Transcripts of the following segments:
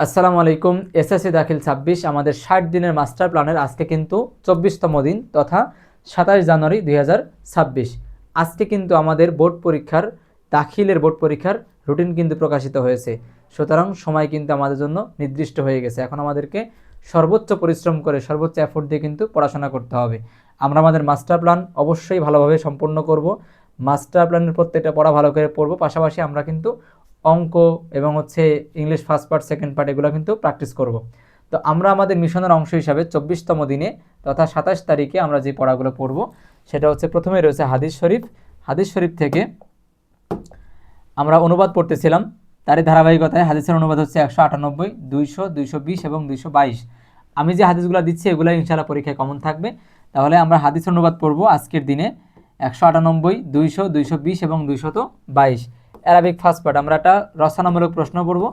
আসসালামু আলাইকুম। এসএসসি দাখিল 26 আমাদের 60 দিনের মাস্টার প্ল্যানের আজকে কিন্তু 24তম দিন তথা 27 জানুয়ারি 2026। আজকে কিন্তু আমাদের বোর্ড পরীক্ষার দাখিলের বোর্ড পরীক্ষার রুটিন কিন্তু প্রকাশিত হয়েছে। সুতরাং সময় কিন্তু আমাদের জন্য নির্দিষ্ট হয়ে গেছে। এখন আমাদেরকে সর্বোচ্চ পরিশ্রম করে সর্বোচ্চ এফোর্ট দিয়ে কিন্তু পড়াশোনা করতে হবে। আমরা আমাদের মাস্টার প্ল্যান অবশ্যই ভালোভাবে সম্পূর্ণ করব। মাস্টার প্ল্যানের প্রত্যেকটা পড়া ভালো করে পড়ব, পাশাপাশি আমরা কিন্তু অঙ্ক এবং English first part second part এগুলো কিন্তু প্র্যাকটিস করব। তো আমরা আমাদের মিশনের অংশ হিসাবে 24তম দিনে তথা 27 তারিখে আমরা যে পড়াগুলো পড়ব সেটা প্রথমে রয়েছে হাদিস শরীফ। হাদিস শরীফ থেকে আমরা অনুবাদ পড়তেছিলাম, তারই ধারাবাহিকতায় হাদিসের অনুবাদ হচ্ছে 198, 200, 220 এবং 222। আমি যে হাদিসগুলো দিচ্ছি এগুলো ইনশাআল্লাহ পরীক্ষায় কমন থাকবে। তাহলে আমরা হাদিসের অনুবাদ পড়ব আজকের দিনে 198, 200, 220 এবং 222। অ্যারাবিক ফার্স্ট পার্ট আমরা একটা রচনামূলক প্রশ্ন পড়ব।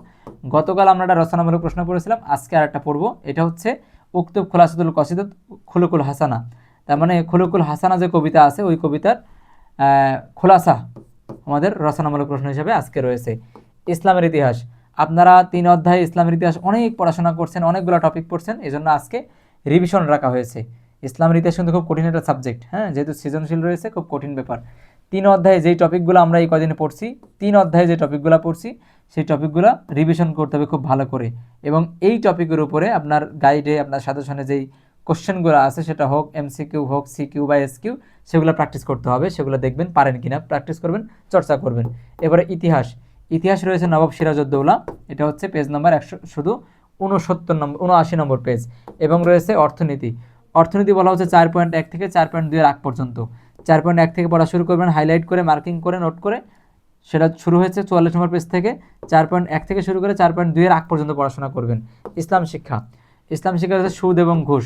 গতকাল আমরা একটা রচনামূলক প্রশ্ন পড়েছিলাম, আজকে আর একটা পড়ব। এটা হচ্ছে উক্তুব খোলাসাতুল কসিদাত খুলুকুল হাসানা। তার মানে খুলুকুল হাসানা যে কবিতা আছে ওই কবিতার খোলাসা আমাদের রচনামূলক প্রশ্ন হিসেবে আজকে রয়েছে। ইসলামের ইতিহাস, আপনারা 3 অধ্যায়ে ইসলামের ইতিহাস অনেক পড়াশোনা করছেন, অনেকগুলো টপিক পড়ছেন, এই জন্য আজকে রিভিশন রাখা হয়েছে। ইসলামের ইতিহাস কিন্তু খুব কঠিন একটা সাবজেক্ট, হ্যাঁ, যেহেতু সৃজনশীল রয়েছে, খুব কঠিন ব্যাপার। 3 অধ্যায়ে যেই টপিকগুলো আমরা এই কদিনে পড়ছি, 3 অধ্যায়ে যে টপিকগুলো পড়ছি সেই টপিকগুলো রিভিশন করতে হবে খুব ভালো করে। এবং এই টপিকের উপরে আপনার গাইডে আপনার সাজেশনে যেই কোশ্চেনগুলো আছে সেটা হোক এমসিকিউ হোক সিকিউ বা এসকিউ, সেগুলো প্র্যাকটিস করতে হবে। সেগুলো দেখবেন পারেন কিনা, প্র্যাকটিস করবেন, চর্চা করবেন। এবারে ইতিহাস, ইতিহাস রয়েছে নবাব সিরাজউদ্দৌলা, এটা হচ্ছে পেজ নাম্বার 79 নম্বর পেজ। এবং রয়েছে অর্থনীতি। অর্থনীতি বলা হচ্ছে 4.1 থেকে 4.2 এর আগ পর্যন্ত। 4.1 থেকে পড়া শুরু করবেন, হাইলাইট করে মার্কিং করে নোট করে। সেটা শুরু হয়েছে 44 নম্বর পেজ থেকে। 4.1 থেকে শুরু করে 4.2 এর আগ পর্যন্ত পড়াশোনা করবেন। ইসলাম শিক্ষা, ইসলাম শিক্ষা হচ্ছে সুদ এবং ঘুষ,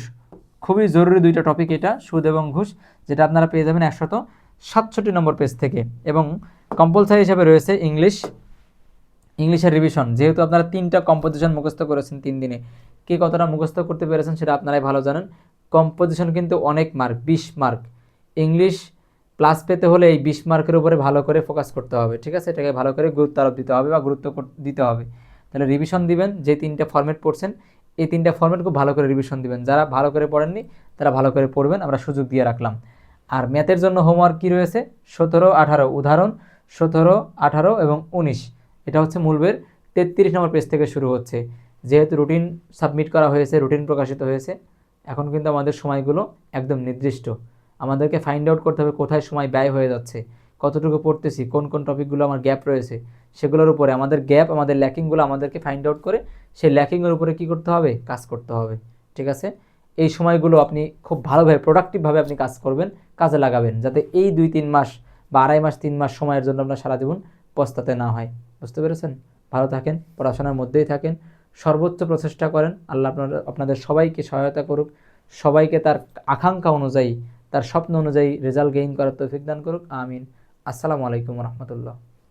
খুবই জরুরি দুইটা টপিক এটা, সুদ এবং ঘুষ, যেটা আপনারা পেয়ে যাবেন 167 নম্বর পেজ থেকে। এবং কম্পালসারি হিসাবে রয়েছে ইংলিশ, ইংলিশের রিভিশন। যেহেতু আপনারা 3টা কম্পোজিশন মুখস্থ করেছেন 3 দিনে, কে কতটা মুখস্থ করতে পেরেছেন সেটা আপনারাই ভালো জানেন। কম্পোজিশন কিন্তু অনেক মার্ক, 20 মার্ক। ইংলিশ প্লাস পেতে হলে এই 20 মার্কের উপরে ভালো করে ফোকাস করতে হবে, ঠিক আছে? এটাকে ভালো করে গুরুত্ব আরোপ দিতে হবে বা গুরুত্ব দিতে হবে। তাহলে রিভিশন দিবেন, যে 3টা ফরম্যাট পড়ছেন এই 3টা ফরম্যাট খুব ভালো করে রিভিশন দিবেন। যারা ভালো করে পড়েননি তারা ভালো করে পড়বেন, আমরা সুযোগ দিয়ে রাখলাম। আর ম্যাথের জন্য হোমওয়ার্ক কী রয়েছে, 17, 18 উদাহরণ, 17, 18 এবং 19। এটা হচ্ছে মূলবের 33 নম্বর পেজ থেকে শুরু হচ্ছে। যেহেতু রুটিন সাবমিট করা হয়েছে, রুটিন প্রকাশিত হয়েছে, এখন কিন্তু আমাদের সময়গুলো একদম নির্দিষ্ট। আমাদেরকে ফাইন্ড আউট করতে হবে কোথায় সময় ব্যয় হয়ে যাচ্ছে, কতটুকু পড়তেছি, কোন কোন টপিকগুলো আমার গ্যাপ রয়েছে, সেগুলোর উপরে আমাদের গ্যাপ, আমাদের ল্যাকিংগুলো আমাদেরকে ফাইন্ড আউট করে সেই ল্যাকিংয়ের উপরে কী করতে হবে, কাজ করতে হবে, ঠিক আছে? এই সময়গুলো আপনি খুব ভালোভাবে প্রোডাক্টিভভাবে আপনি কাজ করবেন, কাজে লাগাবেন, যাতে এই 2-3 মাস বা 2.5 মাস 3 মাস সময়ের জন্য আপনার সারা জীবন পস্তাতে না হয়। বুঝতে পেরেছেন? ভালো থাকেন, পড়াশোনার মধ্যেই থাকেন, সর্বোচ্চ প্রচেষ্টা করেন। আল্লাহ আপনাদের সবাইকে সহায়তা করুক, সবাইকে তার আকাঙ্ক্ষা অনুযায়ী, তার স্বপ্ন অনুযায়ী রেজাল্ট গেইন করার তৌফিক দান করুক। আমিন। আসসালামু আলাইকুম রহমতুল্লাহ।